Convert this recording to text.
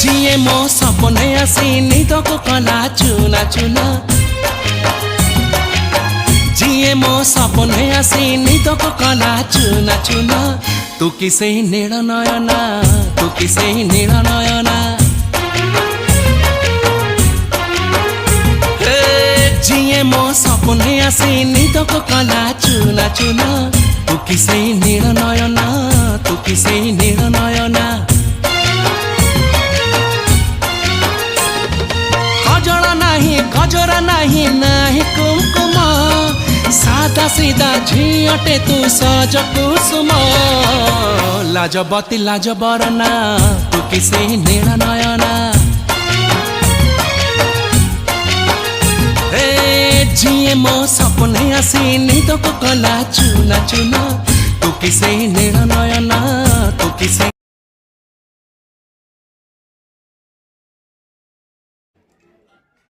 जिए मो सपने आसी निदको कला चुना चुना जिए मो सपने आसी निदको कला चुना चुना तू किसे नील नयना तू किसे नील नयना जिए मो सपने आसी निदको कला चुना चुना तू किसे नील नयना तू किसे नील नयना गजरा नहीं नहीं कुमकुम सादा सीधा झियटे तू सज कुसुम लाजबती लाज बरना तू किसे नील नयना जिए मो सपने आसी निदको कला चुना चुना तू किसे नील नयना तू किसे